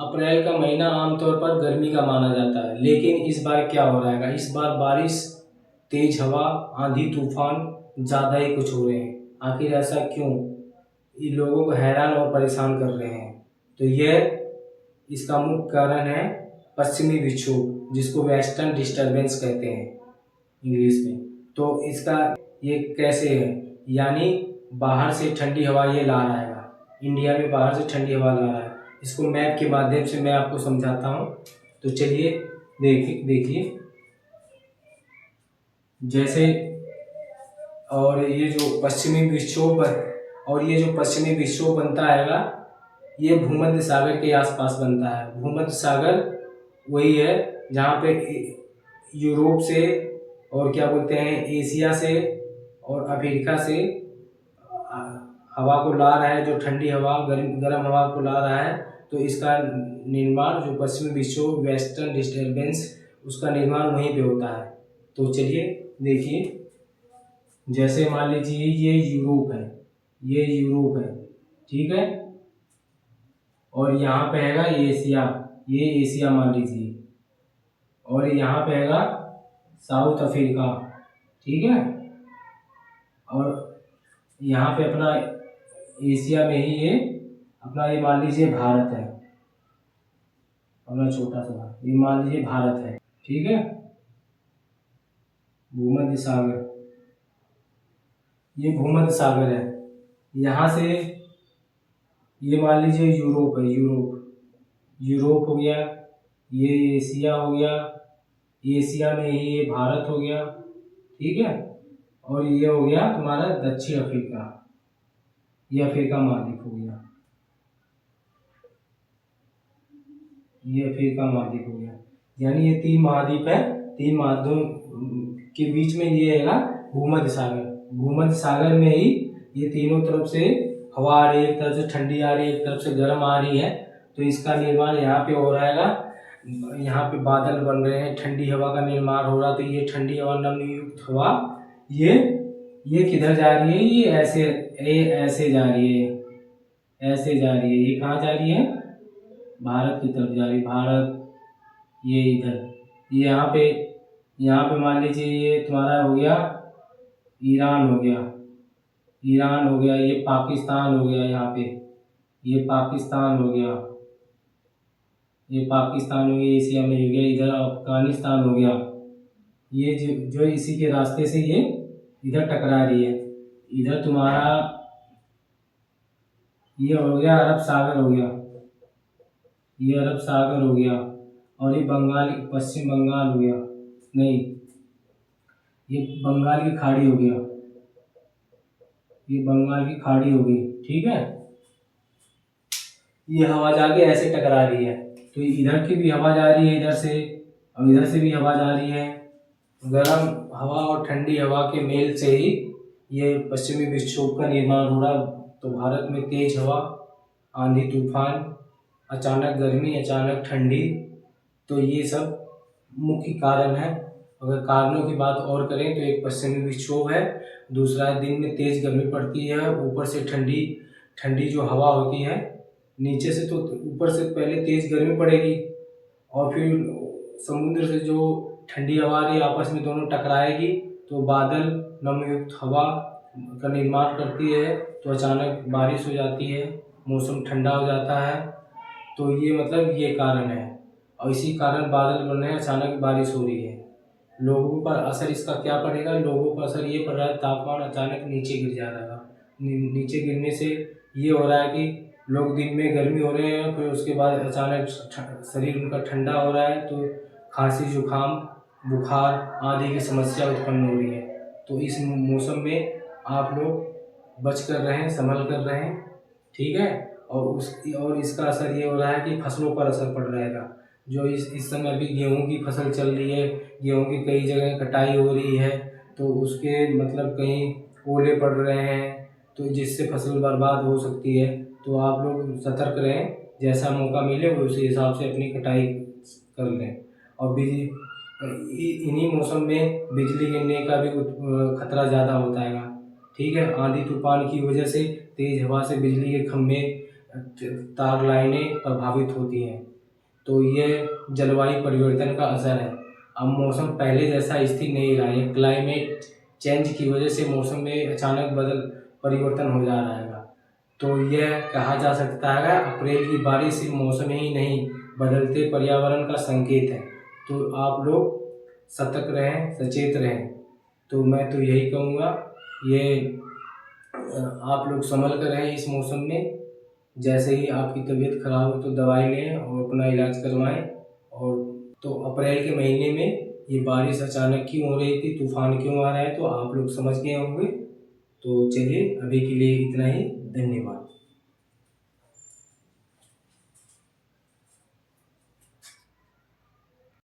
अप्रैल का महीना आमतौर पर गर्मी का माना जाता है, लेकिन इस बार क्या हो रहा है, इस बार बारिश, तेज हवा, आंधी तूफान ज़्यादा ही कुछ हो रहे हैं। आखिर ऐसा क्यों? ये लोगों को हैरान और परेशान कर रहे हैं। तो यह इसका मुख्य कारण है पश्चिमी विक्षोभ, जिसको वेस्टर्न डिस्टरबेंस कहते हैं इंग्लिश में। तो इसका ये कैसे है, यानी बाहर से ठंडी हवा ये ला रहा है, इंडिया में बाहर से ठंडी हवा ला रहा है। इसको मैप के माध्यम से मैं आपको समझाता हूँ। तो चलिए देखिए जैसे, और ये जो पश्चिमी विक्षोभ बनता है, ये भूमध्य सागर के आसपास बनता है। भूमध्य सागर वही है जहाँ पे यूरोप से और क्या बोलते हैं एशिया से और अफ्रीका से हवा को ला रहा है, जो ठंडी हवा गर्म हवा को ला रहा है। तो इसका निर्माण जो पश्चिमी विक्षोभ वेस्टर्न डिस्टर्बेंस, उसका निर्माण वहीं पे होता है। तो चलिए देखिए, जैसे मान लीजिए ये यूरोप है, ठीक है, और यहाँ पे हैगा एशिया, ये एशिया मान लीजिए, और यहाँ पे हैगा साउथ अफ्रीका, ठीक है, और यहाँ पे अपना एशिया में ही ये अपना ये मान लीजिए भारत है, अपना छोटा सा ये मान लीजिए भारत है, ठीक है। भूमध्य सागर, ये भूमध्य सागर है। यहाँ से ये मान लीजिए यूरोप है, यूरोप हो गया, ये एशिया हो गया, एशिया में ही ये भारत हो गया, ठीक है, और ये हो गया तुम्हारा दक्षिण अफ्रीका, ये अफ्रीका महाद्वीप हो गया, ये अफ्रीका महाद्वीप हो गया। यानी ये 3 महाद्वीप है, 3 महाद्वीपों के बीच में ये है ना भूमध्य सागर। भूमध्य सागर में ही ये तीनों तरफ से हवा आ रही है, एक तरफ से ठंडी आ रही है, एक तरफ से गर्म आ रही है। तो इसका निर्माण यहाँ पे हो रहा है, यहाँ पे बादल बन रहे हैं, ठंडी हवा का निर्माण हो रहा। तो ये ठंडी हवा, नमयुक्त हवा, ये किधर जा रही है, ये ऐसे जा रही है, ऐसे जा रही है। ये कहाँ जा रही है, भारत की तरफ जा रही है, भारत, ये इधर, ये यहाँ पे मान लीजिए ये तुम्हारा हो गया ईरान हो गया, ये पाकिस्तान हो गया, यहाँ पे ये पाकिस्तान हो गया, एशिया में हो गया, इधर अफगानिस्तान हो गया। ये जो इसी के रास्ते से ये इधर टकरा रही है। इधर तुम्हारा ये हो गया अरब सागर हो गया, ये अरब सागर हो गया, और ये पश्चिम बंगाल हो गया, नहीं, ये बंगाल की खाड़ी हो गया, ये बंगाल की खाड़ी हो गई, ठीक है। ये हवा जाके ऐसे टकरा रही है, तो इधर की भी हवा जा रही है इधर से, और इधर से भी हवा जा रही है। गर्म हवा और ठंडी हवा के मेल से ही ये पश्चिमी विक्षोभ का निर्माण हो रहा। तो भारत में तेज हवा, आंधी तूफान, अचानक गर्मी, अचानक ठंडी, तो ये सब मुख्य कारण है। अगर कारणों की बात और करें तो एक पश्चिमी विक्षोभ है, दूसरा दिन में तेज गर्मी पड़ती है, ऊपर से ठंडी जो हवा होती है नीचे से, तो ऊपर से पहले तेज गर्मी पड़ेगी और फिर समुद्र से जो ठंडी हवा आ रही है आपस में दोनों टकराएगी, तो बादल नमयुक्त हवा का निर्माण करती है, तो अचानक बारिश हो जाती है, मौसम ठंडा हो जाता है। तो ये मतलब ये कारण है, और इसी कारण बादल बन रहे हैं, अचानक बारिश हो रही है। लोगों पर असर इसका क्या पड़ेगा, लोगों पर असर ये पड़ रहा है, तापमान अचानक नीचे गिर जा रहा है। नीचे गिरने से ये हो रहा है कि लोग दिन में गर्मी हो रहे हैं, फिर उसके बाद अचानक शरीर उनका ठंडा हो रहा है, तो खांसी, जुकाम, बुखार आदि की समस्या उत्पन्न हो रही है। तो इस मौसम में आप लोग बच कर रहें, संभल कर रहें, ठीक है। और इसका असर ये हो रहा है कि फसलों पर असर पड़ रहेगा। जो इस समय अभी गेहूं की फसल चल रही है, गेहूं की कई जगह कटाई हो रही है, तो उसके मतलब कहीं ओले पड़ रहे हैं, तो जिससे फसल बर्बाद हो सकती है। तो आप लोग सतर्क रहें, जैसा मौका मिले वो उसी हिसाब से अपनी कटाई कर लें। और इन्हीं मौसम में बिजली गिरने का भी खतरा ज़्यादा होता है, ठीक है। आंधी तूफान की वजह से, तेज हवा से बिजली के खंभे तार लाइनें प्रभावित होती हैं। तो ये जलवायु परिवर्तन का असर है। अब मौसम पहले जैसा स्थिर नहीं रहा है। क्लाइमेट चेंज की वजह से मौसम में अचानक परिवर्तन हो जा रहा है। तो यह कहा जा सकता है अप्रैल की बारिश सिर्फ मौसम ही नहीं, बदलते पर्यावरण का संकेत है। तो आप लोग सतर्क रहें, सचेत रहें। तो मैं तो यही कहूँगा, ये आप लोग संभल कर रहें इस मौसम में। जैसे ही आपकी तबीयत खराब हो तो दवाई लें और अपना इलाज करवाएं। और तो अप्रैल के महीने में ये बारिश अचानक क्यों हो रही थी, तूफान क्यों आ रहा है, तो आप लोग समझ गए होंगे। तो चलिए अभी के लिए इतना ही, धन्यवाद।